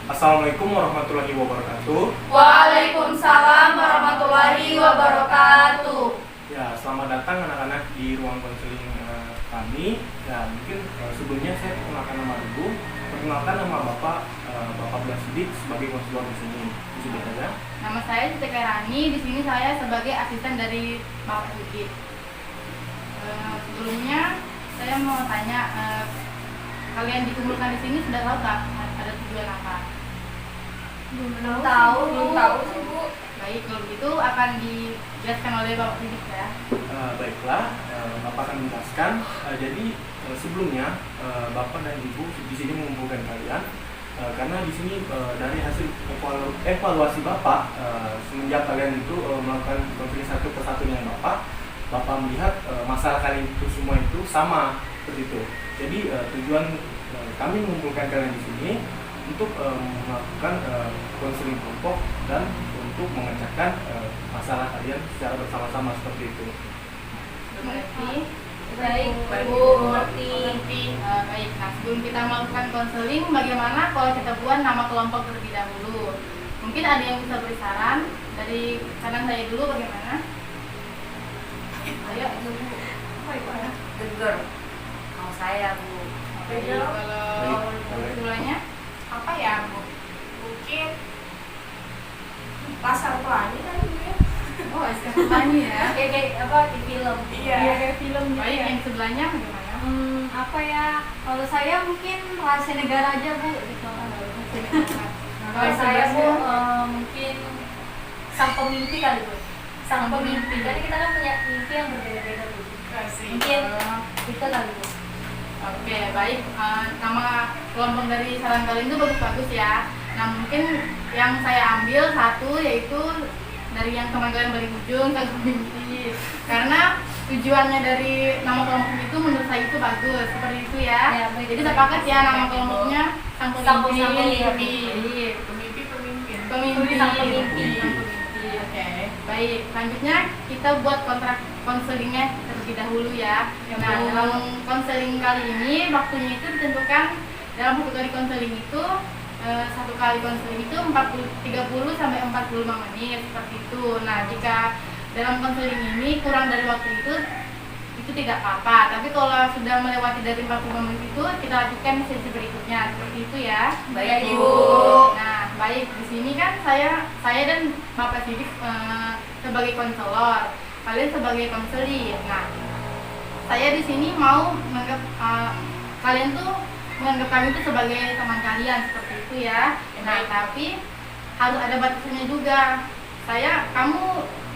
Assalamualaikum warahmatullahi wabarakatuh. Waalaikumsalam warahmatullahi wabarakatuh. Ya, selamat datang anak-anak di ruang konseling kami. Ya, mungkin sebelumnya saya perkenalkan nama dulu. Perkenalkan nama Bapak Blas Sidik sebagai konselor di sini. Bisa saja. Nama saya Siti Kairani. Di sini saya sebagai asisten dari Bapak Sidik. Sebelumnya saya mau tanya, kalian dikumpulkan di sini sudah tahu tak ada tujuan apa? Belum tahu sih Bu. Baik, kalau begitu akan dijelaskan oleh Bapak Sidik ya. Baiklah, Bapak akan menjelaskan. Jadi sebelumnya Bapak dan Ibu di sini mengumpulkan kalian karena di sini dari hasil evaluasi Bapak semenjak kalian itu melakukan konseling satu persatu dengan Bapak melihat masalah kalian itu semua itu sama seperti itu. Jadi tujuan kami mengumpulkan kalian di sini untuk melakukan konseling kelompok dan untuk memecahkan masalah kalian secara bersama-sama seperti itu. Mengerti? Baik Bu, mengerti. Baik, nah sebelum kita melakukan konseling, bagaimana kalau kita buat nama kelompok terlebih dahulu? Mungkin ada yang bisa beri saran dari kanan saya dulu, bagaimana? Ayo Bu. Geger. Mau saya Bu. Baik, kalau kesimpulannya? Apa ya Bu? Mungkin pasar pelangi kan Bu ya? Oh, istilahnya ya. Kayak apa di film? Iya. Kayak film gitu. Baik, yang sebelahnya bagaimana? Apa ya? Kalau saya mungkin rahasia negara aja Bu. Gitu. Kalau saya Bu mungkin sang pemimpi kali Bu. Sang pemimpi. Jadi kita kan punya mimpi yang berbeda-beda Bu. Mungkin itu kali Bu. Oke, baik. Nama kelompok dari saran kalian itu bagus-bagus ya. Nah, mungkin yang saya ambil satu yaitu dari yang teman kalian beri ujung sang pemimpi. Karena tujuannya dari nama kelompok itu menurut saya itu bagus, seperti itu ya. Jadi sepakat ya nama kelompoknya sang pemimpi. Pemimpi. Oke, baik. Selanjutnya kita buat kontrak konselingnya terlebih dahulu ya. Nah, dalam konseling kali ini waktunya itu ditentukan dalam satu kali konseling itu satu kali konseling itu 30 sampai 45 menit seperti itu. Nah, jika dalam konseling ini kurang dari waktu itu tidak apa-apa. Tapi kalau sudah melewati dari 45 menit itu kita lanjutkan sesi berikutnya seperti itu ya. Baik Bu. Nah, baik, di sini kan saya dan Bapak Sidik sebagai konselor, kalian sebagai konseling. Nah, saya di sini mau menganggap kalian tuh menganggap kami itu sebagai teman kalian seperti itu ya. Nah, tapi harus ada batasannya juga.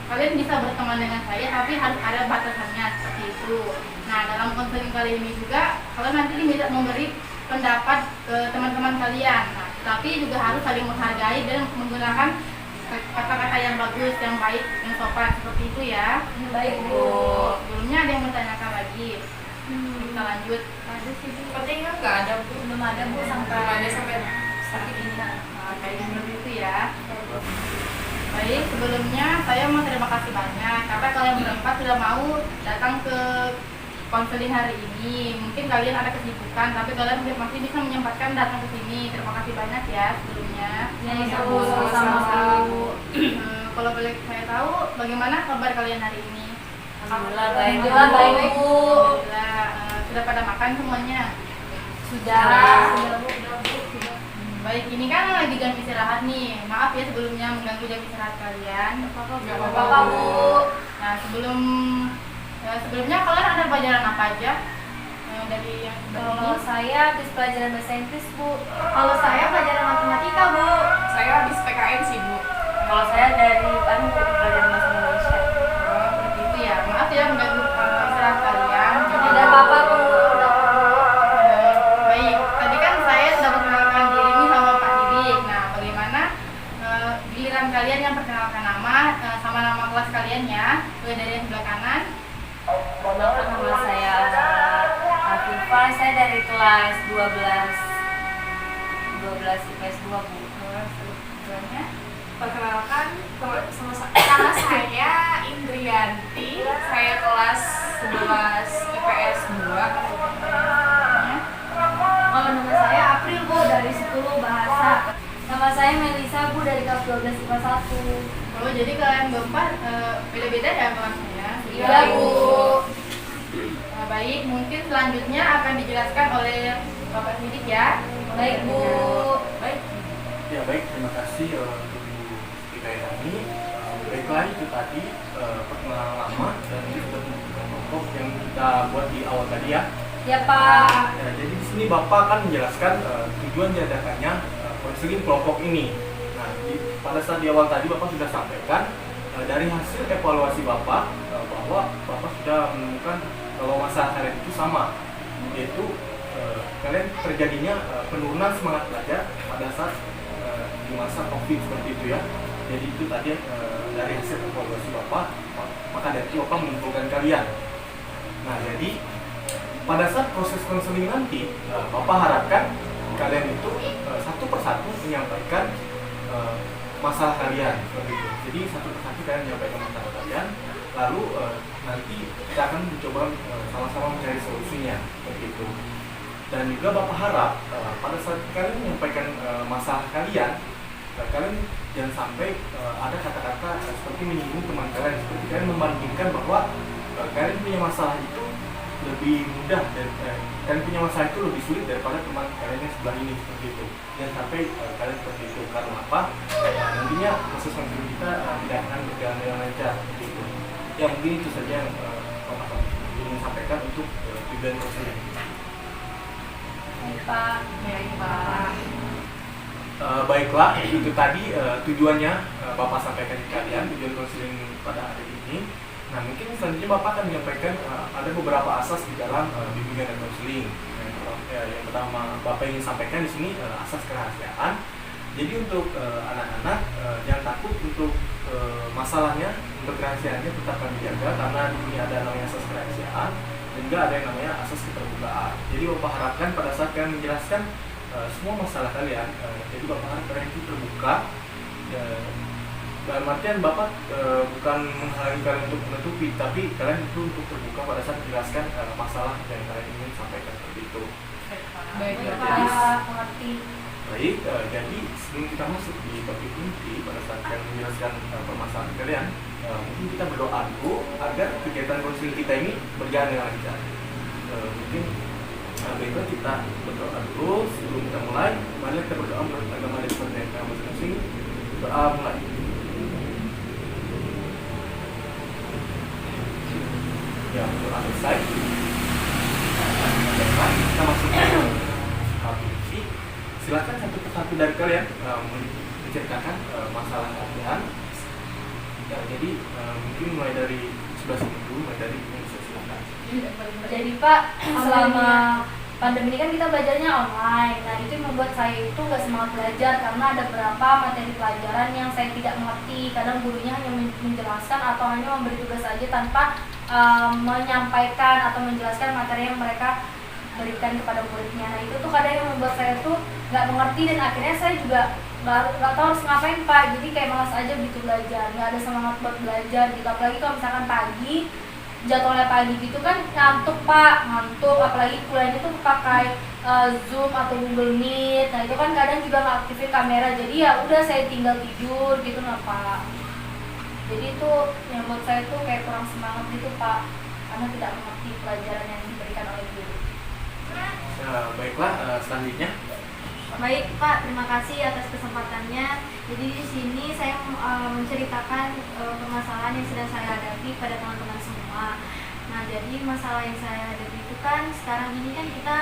Kalian bisa berteman dengan saya, tapi harus ada batasannya seperti itu. Nah, dalam konseling kali ini juga kalian nanti diminta memberi pendapat ke teman-teman kalian. Nah, tapi juga harus saling menghargai dan menggunakan kata-kata yang bagus, yang baik, yang sopan seperti itu ya. Baik Bu. Sebelumnya ada yang bertanyakan lagi? Kita lanjut. Ada sih Bu. Sepertinya nggak ada Bu. Belum ada Bu Belum ada sampai saat ini. Kayak seperti itu ya. Baik, sebelumnya saya mau terima kasih banyak karena kalian berempat sudah mau datang ke konseling hari ini. Mungkin kalian ada kesibukan, tapi kalian masih bisa menyempatkan datang ke sini. Terima kasih banyak ya sebelumnya. Sama-sama Bu. Kalau boleh saya tahu, bagaimana kabar kalian hari ini? Alhamdulillah baik Bu. Alhamdulillah. Sudah pada makan semuanya? Sudah Bu. Baik, ini kan lagi jam istirahat nih. Maaf ya sebelumnya mengganggu jam istirahat kalian. Gak apa-apa Bu. Nah, sebelumnya kalian ada pelajaran apa aja dari yang Kalau ini? saya habis pelajaran bahasa Inggris Bu. Kalau saya pelajaran matematika Bu. Saya habis PKN sih Bu. Kalau saya dari pelajaran bahasa Indonesia. Oh, seperti itu ya. Maaf ya mengganggu istirahat kalian. Tidak apa-apa Bu. Baik, tadi kan saya sudah memperkenalkan diri ini sama Pak Didik. Nah, bagaimana giliran kalian yang perkenalkan nama sama nama kelas kalian ya. Mulai dari yang sebelah kanan. Perkenalkan nama saya Afifah. Saya dari kelas 12 IPS 2 Bu. Sebelumnya Perkenalkan nama saya Indrianti. Saya kelas 11 IPS 2. Kalau nama saya April Bu dari 10 bahasa. beda-beda ya kelasnya. Iya, Bu. Nah, baik, mungkin selanjutnya akan dijelaskan oleh Bapak Sidik ya. Baik, Bu. Baik. Ya baik, terima kasih untuk Ibu Hidayani. Baiklah itu tadi perkenalan lama dan ini sudah menunjukkan kelompok yang kita buat di awal tadi ya. Ya, Pak. Ya, jadi di sini Bapak akan menjelaskan tujuan diadakannya konseling kelompok ini. Nah, pada saat di awal tadi Bapak sudah sampaikan dari hasil evaluasi Bapak bahwa Bapak sudah menemukan kalau masalah kalian itu sama, yaitu kalian terjadinya penurunan semangat belajar pada saat di masa COVID seperti itu ya. Jadi itu tadi dari hasil evaluasi Bapak, maka dari itu Bapak mengumpulkan kalian. Nah, jadi pada saat proses konseling nanti, Bapak harapkan kalian itu satu persatu menyampaikan masalah kalian seperti itu. Jadi satu persatu kalian menyampaikan masalah kalian, lalu nanti kita akan mencoba sama-sama mencari solusinya seperti itu. Dan juga Bapak harap pada saat kalian menyampaikan masalah kalian, kalian jangan sampai ada kata-kata seperti menyinggung teman kalian, seperti kalian membandingkan bahwa kalian punya masalah itu lebih mudah dan kalian punya masalah itu lebih sulit daripada teman kalian yang sebelah ini seperti itu. Jangan sampai kalian seperti itu. Karena apa? Nantinya proses konseling kita tidak akan berjalan dengan lancar seperti itu. Ya mungkin itu saja yang Bapak ingin sampaikan untuk tujuan konseling. Baik, Pak. Baik, Pak. Baiklah, itu tadi tujuannya Bapak sampaikan ke kalian, tujuan konseling pada hari ini. Nah, mungkin selanjutnya Bapak akan menyampaikan ada beberapa asas di dalam bimbingan dan konseling. Yang pertama Bapak ingin sampaikan di sini asas kerahasiaan. Jadi untuk anak-anak jangan takut untuk masalahnya, untuk kerahasiaannya tetap kami jaga karena di sini ada namanya asas kerahasiaan dan juga ada yang namanya asas keterbukaan. Jadi Bapak harapkan pada saat kalian menjelaskan semua masalah kalian, jadi Bapak harap kalian itu terbuka. Dalam artian Bapak bukan menghalangi kalian untuk menutupi, tapi kalian itu untuk terbuka pada saat menjelaskan masalah yang kalian ingin sampaikan seperti itu. Baik, Ya, Pak. jadi, Mengerti. baik, jadi sebelum kita masuk di topik inti pada saat kalian menjelaskan permasalahan kalian, mungkin kita berdoa dulu agar kegiatan konseling kita ini berjalan dengan lancar. Mungkin baiklah kita berdoa dulu sebelum kita mulai. Mari kita berdoa menurut agama dan seperti yang masing-masing. Doa mulai. Ya, doa selesai. Baiklah, kita masuk ke topik inti. Silakan satu persatu dari kalian menceritakan masalah kalian. Ya, jadi mungkin mulai dari sebelah sini dulu, mulai dari Indonesia, silakan. Jadi Pak, selama pandemi ini kan kita belajarnya online. Nah, itu yang membuat saya itu nggak semangat belajar karena ada beberapa materi pelajaran yang saya tidak mengerti. Kadang gurunya hanya menjelaskan atau hanya memberi tugas saja tanpa menyampaikan atau menjelaskan materi yang mereka berikan kepada muridnya. Nah, itu tuh kadang yang membuat saya tuh nggak mengerti dan akhirnya saya juga nggak tahu harus ngapain, Pak. Jadi kayak malas aja gitu belajar, nggak ada semangat buat belajar gitu. Apalagi kalau misalkan pagi, jadwalnya pagi gitu kan ngantuk, Pak, ngantuk. Apalagi kuliahnya tuh pakai Zoom atau Google Meet. Nah, itu kan kadang juga nggak aktifin kamera. Jadi ya udah saya tinggal tidur gitu, nah, Pak. Jadi itu yang buat saya tuh kayak kurang semangat gitu, Pak, karena tidak mengerti pelajaran yang diberikan oleh guru. Baiklah, selanjutnya. Baik, Pak, terima kasih atas kesempatannya. Jadi di sini saya menceritakan permasalahan yang sedang saya hadapi pada teman-teman semua. Nah, jadi masalah yang saya hadapi itu kan sekarang ini kan kita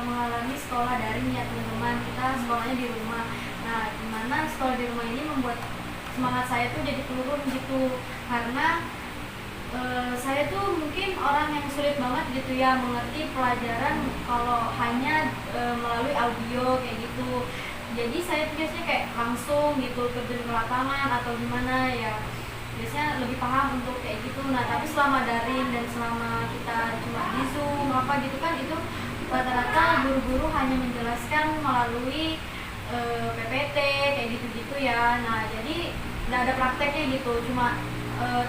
mengalami sekolah daring ya, teman-teman. Kita sekolahnya di rumah. Nah, dimana sekolah di rumah ini membuat semangat saya tuh jadi turun gitu, karena saya tuh mungkin orang yang sulit banget gitu ya mengerti pelajaran kalau hanya melalui audio kayak gitu. Jadi saya tuh biasanya kayak langsung gitu terjun ke lapangan atau gimana ya, biasanya lebih paham untuk kayak gitu. Nah, tapi selama daring dan selama kita cuma di Zoom apa gitu kan, itu rata-rata guru-guru hanya menjelaskan melalui PPT kayak gitu-gitu ya. Nah, jadi nggak ada prakteknya gitu, cuma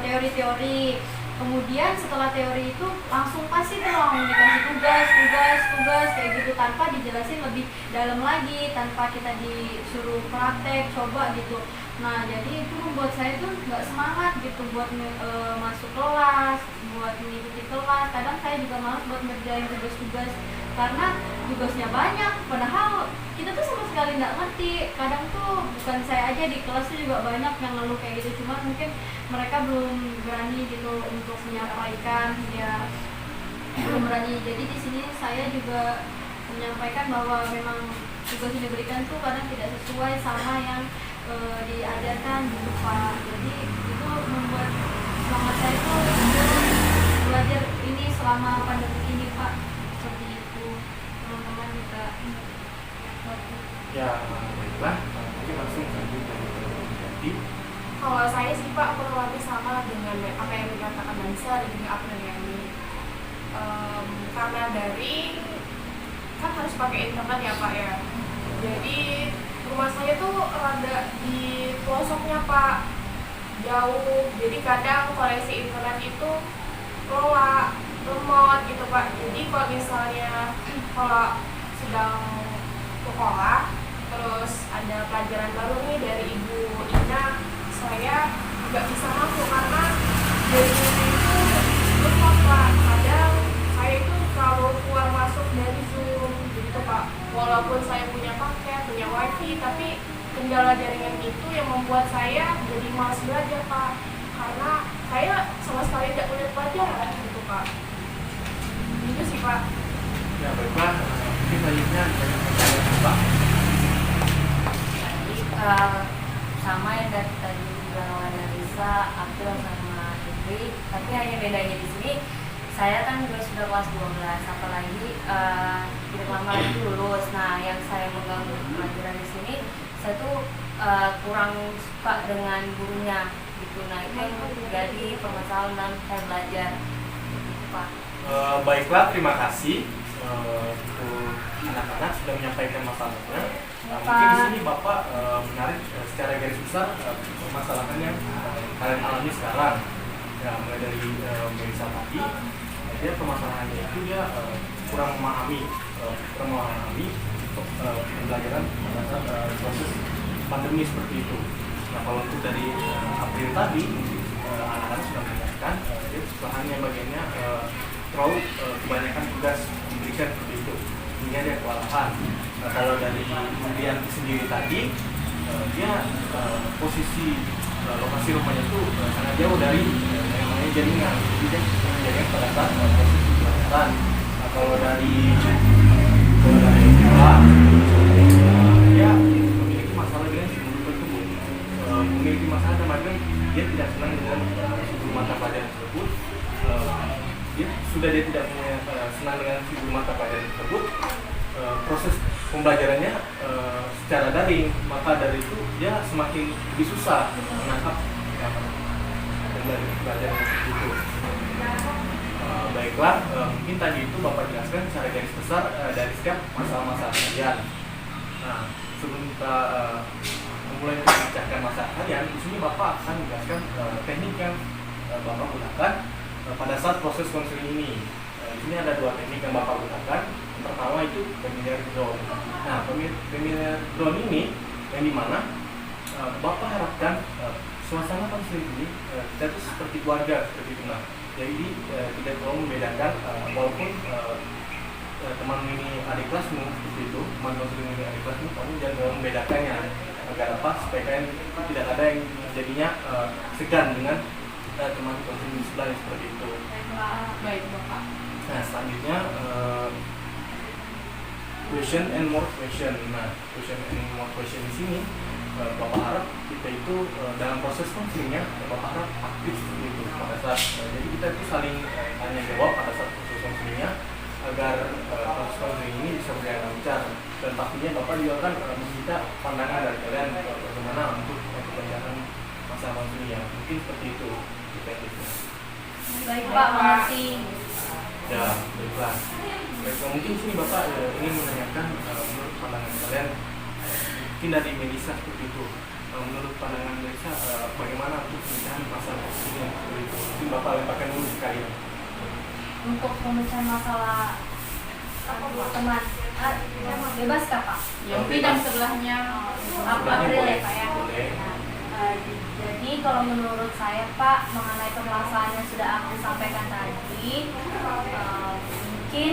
teori-teori. kemudian setelah teori itu langsung pasti tuh langsung dikasih tugas kayak gitu tanpa dijelasin lebih dalam lagi, tanpa kita disuruh praktek coba gitu. Nah jadi itu membuat saya tuh nggak semangat gitu buat masuk kelas, buat mengikuti kelas. Kadang saya juga malas buat ngerjain tugas-tugas karena tugasnya banyak, padahal kita tuh sama sekali nggak ngerti. Kadang tuh bukan saya aja, di kelas tuh juga banyak yang ngeluh kayak gitu, cuman mungkin mereka belum berani gitu untuk menyampaikan, ya belum berani. Jadi di sini saya juga menyampaikan bahwa memang tugas yang diberikan tuh kadang tidak sesuai sama yang diajarkan gitu Pak. Jadi itu membuat semangat saya tuh untuk belajar ini selama pandemi ini Pak. Seperti itu teman-teman juga. Ya, baiklah. Mungkin langsung lanjut dari Kalau saya sih Pak kurang lebih sama dengan apa yang dikatakan Manisa dan juga apa yang ini. Karena dari kan harus pakai internet ya Pak ya. Jadi rumah saya tuh rada di pelosoknya Pak, jauh. Jadi kadang koneksi internet itu lemot gitu Pak. Jadi kalau misalnya kalau sedang sekolah terus ada pelajaran baru nih dari Ibu Ina, saya nggak bisa masuk karena jaringannya itu lemot Pak. Kadang saya itu kalau keluar masuk dari Zoom gitu Pak, walaupun saya punya paket, punya wifi, tapi kendala jaringan itu yang membuat saya jadi malas belajar Pak, karena saya sama sekali tidak punya pelajaran gitu Pak. Itu sih Pak. Ya baiklah, mungkin selanjutnya dari Pak. Sama yang dari tadi dibilang oleh Risa, April sama Indri, tapi hanya bedanya di sini saya kan juga sudah kelas 12, apalagi tidak lama lagi lulus. Nah, yang saya mengganggu pelajaran di sini, saya tuh kurang suka dengan gurunya gitu. Nah, itu yang jadi permasalahan dalam saya belajar gitu, Pak. Baiklah, terima kasih untuk anak-anak sudah menyampaikan masalahnya. Mungkin di sini Bapak menarik secara garis besar permasalahan yang kalian alami sekarang. Ya, mulai dari Melisa tadi, dia permasalahannya itu dia kurang memahami pembelajaran pada saat proses pandemi seperti itu. Nah, kalau untuk dari April tadi, anak-anak sudah menjelaskan dia kesalahannya bagiannya terlalu kebanyakan tugas diberikan seperti itu, hingga dia kewalahan. Nah, kalau dari kemudian sendiri tadi, dia posisi lokasi rumahnya itu sangat jauh dari yang namanya jaringan, jadi dia jaringan pada saat proses pembelajaran. Nah, kalau dari kita, dia memiliki masalah dengan sebelum tersebut, memiliki masalah dengan dia tidak senang dengan sebelum mata pelajaran tersebut. Dia tidak punya senang dengan sebelum mata pelajaran tersebut. Proses pembelajarannya secara daring, maka dari itu dia semakin lebih susah menangkap pembelajaran itu. Baiklah, mungkin tadi itu Bapak jelaskan secara garis besar dari setiap masalah-masalah kalian. Nah, sebelum kita memulai memecahkan masalah kalian, di sini Bapak akan menjelaskan teknik yang Bapak gunakan pada saat proses konseling ini. Di sini ada dua teknik yang Bapak gunakan. Yang pertama itu familiar zone. Nah, familiar zone ini yang dimana Bapak harapkan suasana konseling ini kita tuh seperti keluarga, seperti itu. Nah, jadi tidak terlalu membedakan walaupun teman ini adik kelasmu seperti itu, teman konseling ini adik kelasmu, kamu jangan terlalu membedakannya agar apa supaya kalian tidak ada yang jadinya segan dengan teman konseling di sebelahnya seperti itu. Baik Bapak. Nah, selanjutnya question and more question. Nah, question and more question di sini Bapak harap kita itu dalam proses konselingnya Bapak harap aktif seperti itu pada saat jadi kita itu saling tanya jawab pada saat proses konselingnya agar proses konseling ini bisa berjalan lancar, dan pastinya Bapak juga akan meminta pandangan dari kalian bagaimana untuk keberjalanan masa konselingnya. Mungkin seperti itu tekniknya. Baik Pak, makasih. Ya, baiklah. Baiklah, mungkin sini Bapak ingin menanyakan menurut pandangan kalian, mungkin dari Melisa seperti itu. menurut pandangan Melisa bagaimana untuk pemecahan masalah ini? Mungkin Bapak lemparkan dulu sekalian. Untuk pemecahan masalah teman bebas kah Pak? Yang bidang sebelahnya April ya Pak ya. Boleh. Nah, jadi kalau menurut saya Pak mengenai permasalahan yang sudah aku sampaikan tadi, mungkin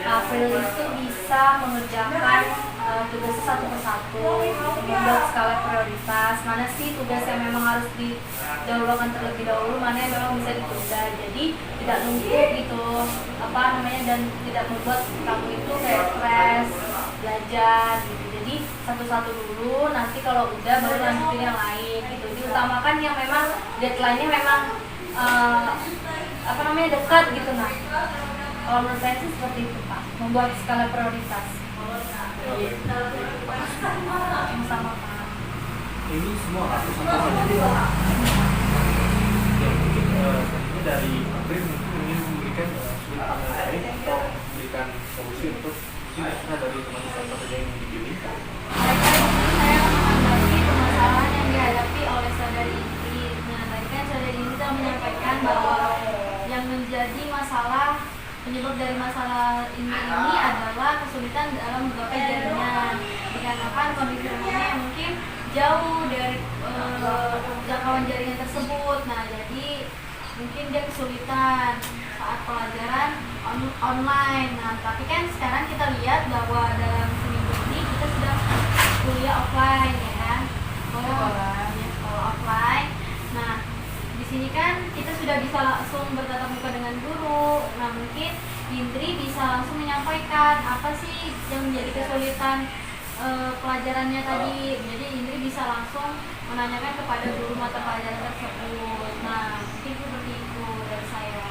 April itu bisa mengerjakan tugasnya satu persatu, membuat skala prioritas, mana sih tugas yang memang harus didahulukan terlebih dahulu, mana yang memang bisa ditunda. Jadi tidak numpuk gitu, dan tidak membuat kamu itu kayak stres belajar gitu. Jadi satu-satu dulu, nanti kalau udah baru lanjutin yang lain gitu. Diutamakan yang memang deadline-nya memang dekat gitu. Nah, kalau menurut saya sih seperti itu Pak, membuat skala prioritas. Sama Pak. Ini semua aku sampaikan jadi yang mungkin selanjutnya dari April mungkin ingin memberikan sudut pandang lain atau memberikan solusi untuk mungkin kita dari teman-teman pekerja yang dipilih. Saya menanggapi permasalahan yang dihadapi oleh saudari Indri. Nah, tadi kan saudari Indri telah menyampaikan bahwa yang menjadi masalah penyebab dari masalah ini adalah kesulitan dalam menggapai jaringan dikarenakan kondisi rumahnya yang mungkin jauh dari jangkauan jaringan tersebut. Nah, jadi mungkin dia kesulitan saat pelajaran online. Nah, tapi kan sekarang kita lihat bahwa dalam seminggu ini kita sudah kuliah offline ya kan, sekolah offline. Nah, di sini kan kita sudah bisa langsung bertatap muka dengan guru. Nah, mungkin Indri bisa langsung menyampaikan apa sih yang menjadi kesulitan pelajarannya tadi. Jadi Indri bisa langsung menanyakan kepada guru mata pelajaran tersebut. Nah, mungkin seperti itu dari saya.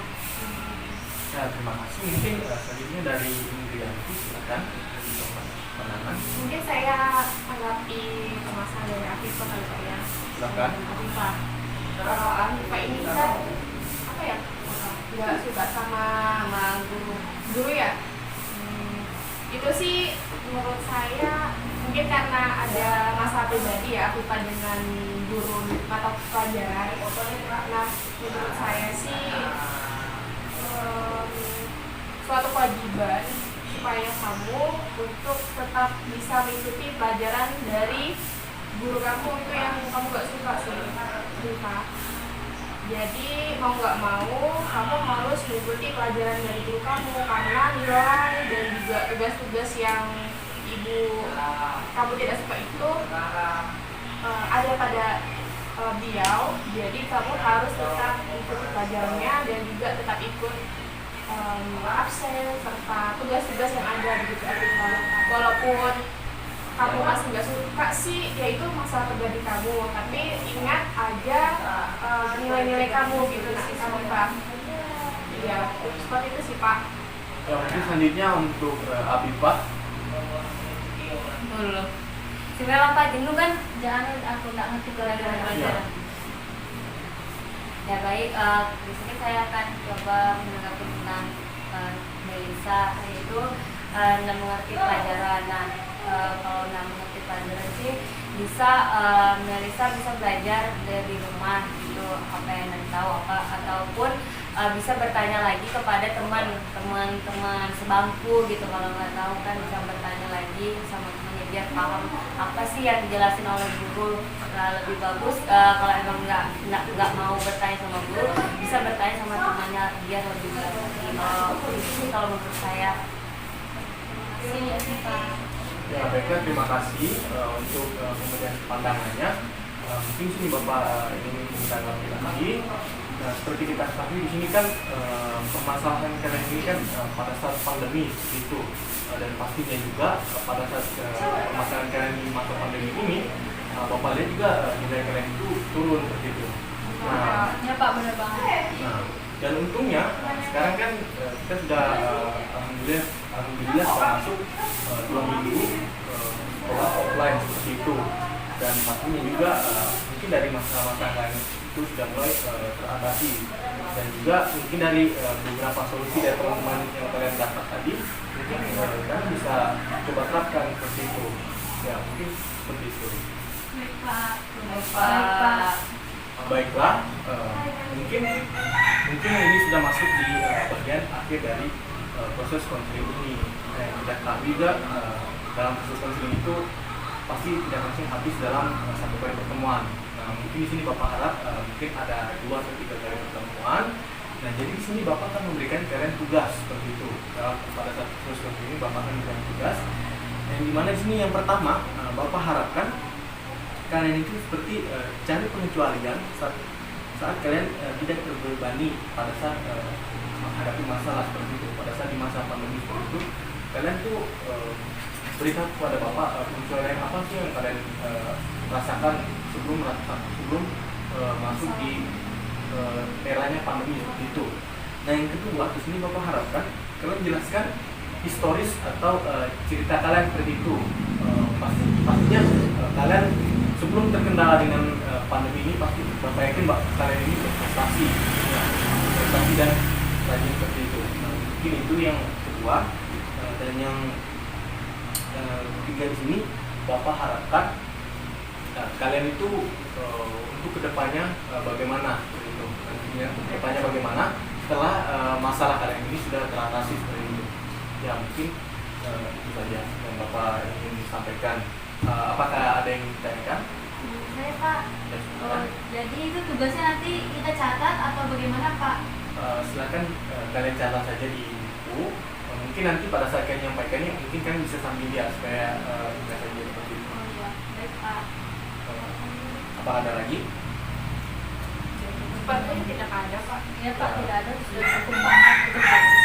Ya, terima kasih. Mungkin selanjutnya dari Indrianti, silakan pandangan. Mungkin saya tanggapi permasalahan dari Afifah kali Pak ya. Silakan. Afifah. Kalau Afifah ini kan nggak suka sama guru ya. Itu sih menurut saya mungkin karena ada masalah pribadi ya Afifah dengan guru mata pelajaran. Nah, menurut saya sih suatu kewajiban supaya kamu untuk tetap bisa mengikuti pelajaran dari guru kamu itu yang kamu gak suka sih, Rika. Jadi mau nggak mau kamu harus mengikuti pelajaran dari guru kamu karena nilai dan juga tugas-tugas yang kamu tidak suka itu ada pada beliau. Jadi kamu harus tetap mengikuti pelajarannya dan juga tetap ikut absen serta tugas-tugas yang ada begitu Afifah. Walaupun kamu masih nggak suka sih, ya itu masalah pribadi kamu. Tapi ingat aja nilai-nilai kamu gitu sih Afifah. Iya, seperti itu sih Pak. Ya, mungkin selanjutnya untuk Afifah. Dulu. Sebenarnya Pak jenuh kan, jangan aku nggak ngerti gara-gara pelajaran. Ya baik, di sini saya akan coba menanggapi tentang Melisa, yaitu mengerti pelajaran. Nah, kalau mengerti pelajaran sih bisa Melisa bisa belajar dari rumah gitu, apa yang nanti tahu ataupun bisa bertanya lagi kepada teman-teman sebangku gitu. Kalau nggak tahu kan bisa bertanya lagi sama temannya biar paham apa sih yang dijelasin oleh guru. Lebih bagus kalau emang nggak mau bertanya sama guru, bisa bertanya sama temannya biar lebih bagus. Kalau menurut saya Sini Pak. Ya, baiklah, terima kasih untuk pemberian pandangannya. Mungkin sini Bapak ingin menanggapi lagi. Nah, seperti kita ketahui di sini kan permasalahan kalian ini kan pada saat pandemi itu dan pastinya juga pada saat permasalahan kalian di masa pandemi ini Bapak lihat juga nilai kalian itu turun seperti itu. Nah, Ya Pak, benar banget. nah, dan untungnya sekarang kan kita sudah alhamdulillah sudah masuk 2 minggu sekolah offline seperti itu, dan pastinya juga mungkin dari masalah-masalah lain itu sudah mulai teratasi, dan juga mungkin dari beberapa solusi dari teman-teman yang kalian dapat tadi mungkin kalian bisa coba terapkan seperti itu ya, mungkin seperti itu. Baik Pak. Pak. Baiklah, mungkin ini sudah masuk di bagian akhir dari proses konseling ini. Kita tahu juga dalam proses konseling itu pasti tidak langsung habis dalam satu kali pertemuan. Nah, mungkin di sini Bapak harap mungkin ada 2 atau 3 kali pertemuan. Nah, jadi di sini Bapak akan memberikan kalian tugas seperti itu. Pada saat proses konseling ini Bapak akan memberikan tugas. Yang dimana di sini yang pertama Bapak harapkan kalian itu seperti cari pengecualian saat kalian tidak terbebani pada saat menghadapi masalah seperti itu. Pada saat di masa pandemi seperti itu, kalian tuh beritahu kepada Bapak pengecualian apa sih yang kalian rasakan sebelum masuk di eranya pandemi seperti itu. Nah, yang kedua di sini Bapak harapkan kalian jelaskan historis atau cerita kalian seperti itu. Pastinya kalian sebelum terkendala dengan pandemi ini pasti Bapak yakin kalian ini berprestasi, prestasi dan rajin seperti itu. Nah, mungkin itu yang kedua. Dan yang ketiga di sini Bapak harapkan kalian itu untuk kedepannya bagaimana itu nantinya kedepannya bagaimana setelah masalah kalian ini sudah teratasi seperti itu. Ya mungkin itu saja yang Bapak ingin sampaikan. Apakah ada yang ditanyakan? Saya Pak. Jadi itu tugasnya nanti kita catat atau bagaimana Pak? Silakan kalian catat saja di buku. Mungkin nanti pada saat kalian menyampaikannya mungkin kalian bisa sambil lihat supaya tidak saja seperti itu. Oh iya, baik Pak. Apa ada lagi? Sepertinya tidak ada, Pak. Iya Pak, tidak ada, sudah cukup Pak. Itu bagus.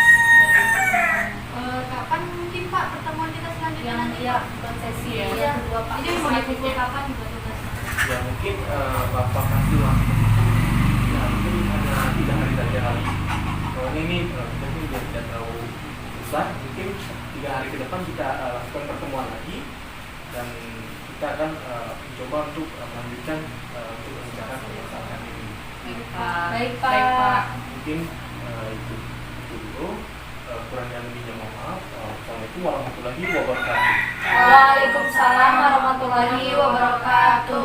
Kapan mungkin Pak pertemuan kita selanjutnya Yang nanti dia Pak? konsesi Iya, ya. kedua Pak. Jadi mau dipukul kapan juga tugasnya? Ya mungkin Bapak kasih waktu. Ya mungkin hanya 3 hari saja kali. Soalnya ini kita pun juga tidak terlalu susah. Mungkin 3 hari ke depan kita lakukan pertemuan lagi dan kita akan mencoba untuk melanjutkan untuk membicarakan permasalahan ini. Baik Pak. Mungkin itu dulu. Kurang dan lebihnya mohon maaf. Assalamualaikum warahmatullahi wabarakatuh. Waalaikumsalam warahmatullahi wabarakatuh.